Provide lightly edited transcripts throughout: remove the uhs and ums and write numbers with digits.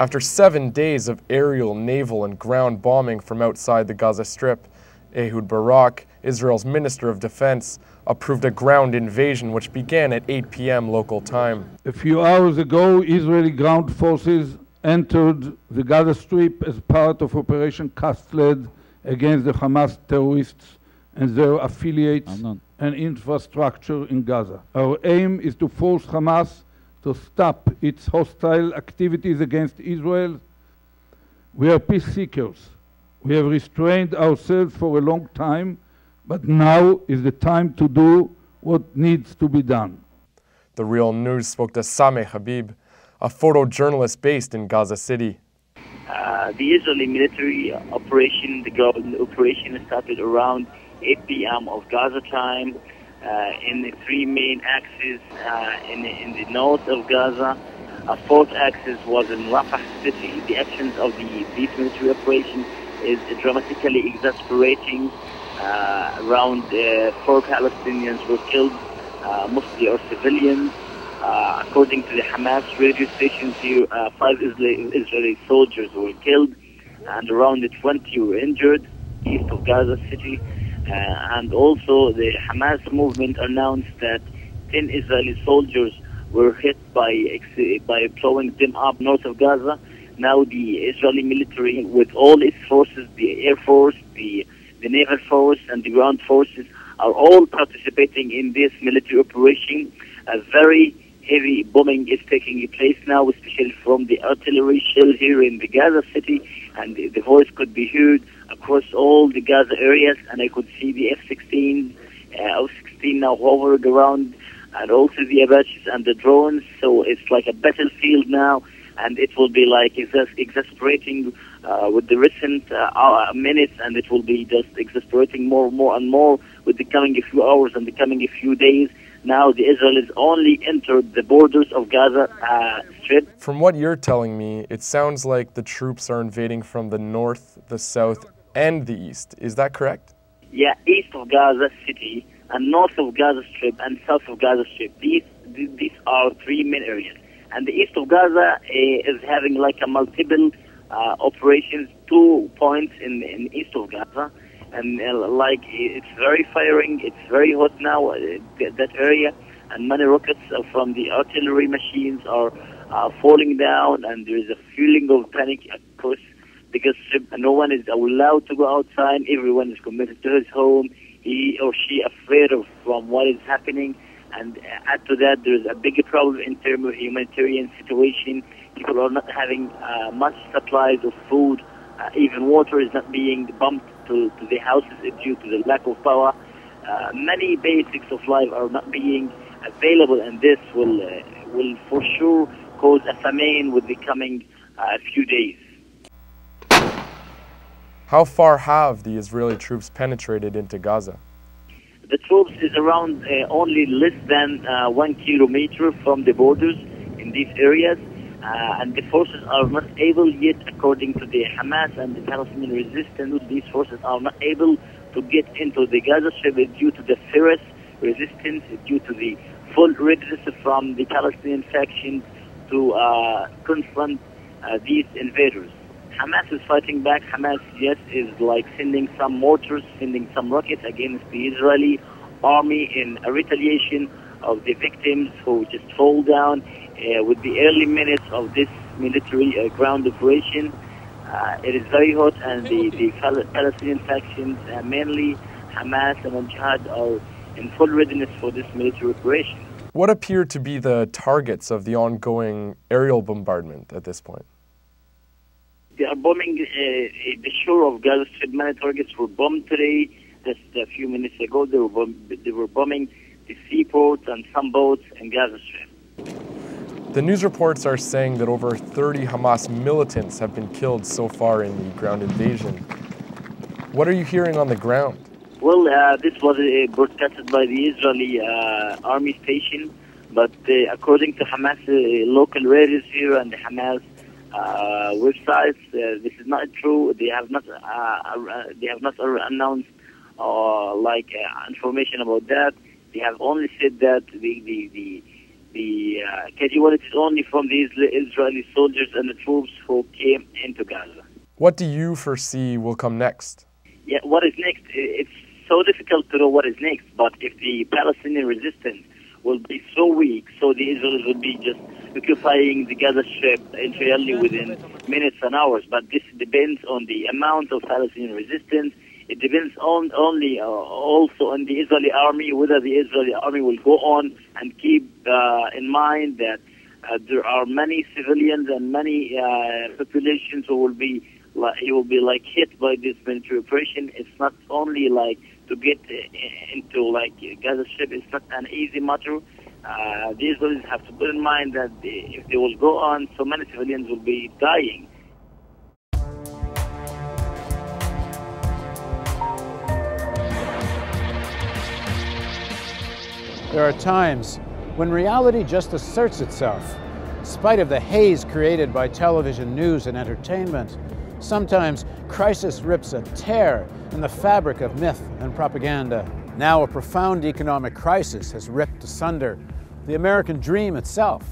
After 7 days of aerial, naval, and ground bombing from outside the Gaza Strip, Ehud Barak, Israel's Minister of Defense, approved a ground invasion which began at 8 p.m. local time. A few hours ago, Israeli ground forces entered the Gaza Strip as part of Operation Castled against the Hamas terrorists and their affiliates and infrastructure in Gaza. Our aim is to force Hamas to stop its hostile activities against Israel. We are peace seekers. We have restrained ourselves for a long time, but now is the time to do what needs to be done. The Real News spoke to Sameh Habib, a photojournalist based in Gaza City. The Israeli military operation, the ground operation, started around 8 p.m. of Gaza time in the three main axes in the north of Gaza. A fourth axis was in Rafah city. The actions of this military operation is dramatically exasperating. Around 4 Palestinians were killed, mostly are civilians. According to the Hamas radio stations here, 5 Israeli soldiers were killed and around 20 were injured east of Gaza city. And also the Hamas movement announced that 10 Israeli soldiers were hit by blowing them up north of Gaza. Now the Israeli military, with all its forces, the Air Force, the Naval Force, and the ground forces, are all participating in this military operation. A very heavy bombing is taking place now, especially from the artillery shell here in the Gaza city, and the voice could be heard across all the Gaza areas, and I could see the F-16 now hovering around, and also the Apaches and the drones. So it's like a battlefield now, and it will be like exasperating with the recent minutes, and it will be just exasperating more and more with the coming few hours and the coming few days. Now the Israelis only entered the borders of Gaza Strip. From what you're telling me, it sounds like the troops are invading from the north, the south, and the east. Is that correct? Yeah, east of Gaza City and north of Gaza Strip and south of Gaza Strip. These are three main areas. And the east of Gaza is having like a multiple operations, 2 points in east of Gaza. And like it's very firing, it's very hot now, that area, and many rockets from the artillery machines are falling down, and there is a feeling of panic, of course, because no one is allowed to go outside. Everyone is committed to his home. He or she afraid of from what is happening, and add to that, there is a big problem in terms of humanitarian situation. People are not having much supplies of food. Even water is not being pumped to the houses due to the lack of power. Many basics of life are not being available, and this will for sure cause a famine with the coming few days. How far have the Israeli troops penetrated into Gaza? The troops is around only less than 1 kilometer from the borders in these areas. And the forces are not able yet, according to the Hamas and the Palestinian resistance, these forces are not able to get into the Gaza Strip due to the fierce resistance, due to the full readiness from the Palestinian factions to confront these invaders. Hamas is fighting back. Hamas, yes, is like sending some mortars, sending some rockets against the Israeli army in retaliation of the victims who just fall down with the early minutes of this military ground operation. It is very hot, and the Palestinian factions, mainly Hamas and Al-Jihad, are in full readiness for this military operation. What appear to be the targets of the ongoing aerial bombardment at this point? They are bombing the shore of Gaza Strip. Many targets were bombed today. Just a few minutes ago, they were bombing the seaports and some boats in Gaza Strip. The news reports are saying that over 30 Hamas militants have been killed so far in the ground invasion. What are you hearing on the ground? Well, this was broadcasted by the Israeli army station, but according to Hamas local radios here and the Hamas websites, this is not true. They have not announced information about that. They have only said that the casualties only from the Israeli soldiers and the troops who came into Gaza. What do you foresee will come next? Yeah, what is next? It's so difficult to know what is next, but if the Palestinian resistance will be so weak, so the Israelis will be just occupying the Gaza Strip entirely within minutes and hours. But this depends on the amount of Palestinian resistance. It depends on also on the Israeli army, whether the Israeli army will go on and keep in mind that there are many civilians and many populations who will be like hit by this military operation. It's not only like to get into like Gaza Strip. It's not an easy matter. The Israelis have to put in mind that if they will go on, so many civilians will be dying. There are times when reality just asserts itself, in spite of the haze created by television news and entertainment. Sometimes crisis rips a tear in the fabric of myth and propaganda. Now a profound economic crisis has ripped asunder the American dream itself.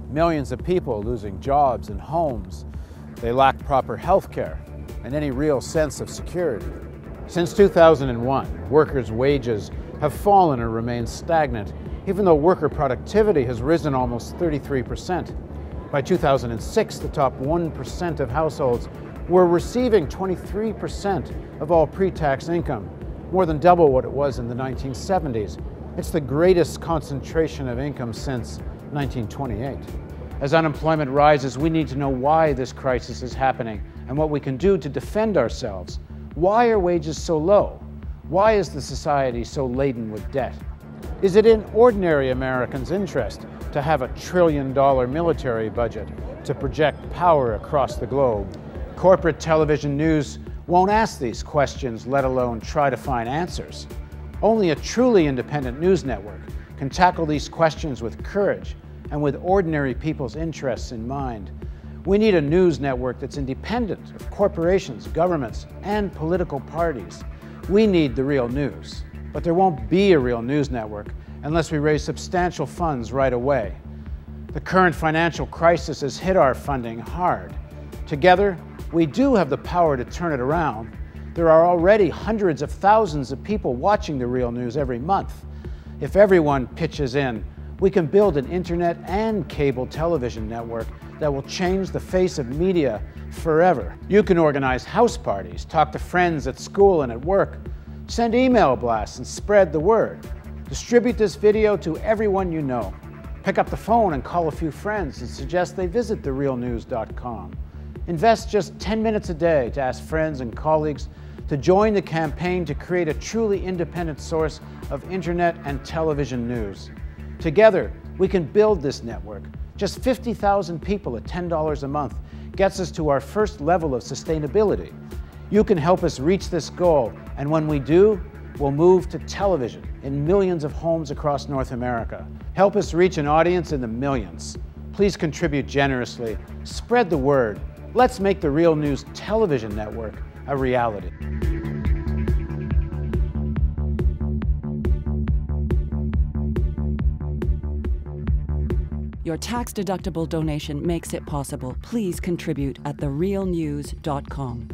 Millions of people losing jobs and homes. They lack proper health care and any real sense of security. Since 2001, workers' wages have fallen or remained stagnant, even though worker productivity has risen almost 33%. By 2006, the top 1% of households were receiving 23% of all pre-tax income, more than double what it was in the 1970s. It's the greatest concentration of income since 1928. As unemployment rises, we need to know why this crisis is happening and what we can do to defend ourselves. Why are wages so low? Why is the society so laden with debt? Is it in ordinary Americans' interest to have $1 trillion military budget to project power across the globe? Corporate television news won't ask these questions, let alone try to find answers. Only a truly independent news network can tackle these questions with courage and with ordinary people's interests in mind. We need a news network that's independent of corporations, governments, and political parties. We need the real news. But there won't be a real news network unless we raise substantial funds right away. The current financial crisis has hit our funding hard. Together, we do have the power to turn it around. There are already hundreds of thousands of people watching the real news every month. If everyone pitches in, we can build an internet and cable television network that will change the face of media forever. You can organize house parties, talk to friends at school and at work, send email blasts and spread the word. Distribute this video to everyone you know. Pick up the phone and call a few friends and suggest they visit therealnews.com. Invest just 10 minutes a day to ask friends and colleagues to join the campaign to create a truly independent source of internet and television news. Together, we can build this network. Just 50,000 people at $10 a month gets us to our first level of sustainability. You can help us reach this goal, and when we do, we'll move to television in millions of homes across North America. Help us reach an audience in the millions. Please contribute generously. Spread the word. Let's make the Real News television network a reality. Your tax-deductible donation makes it possible. Please contribute at therealnews.com.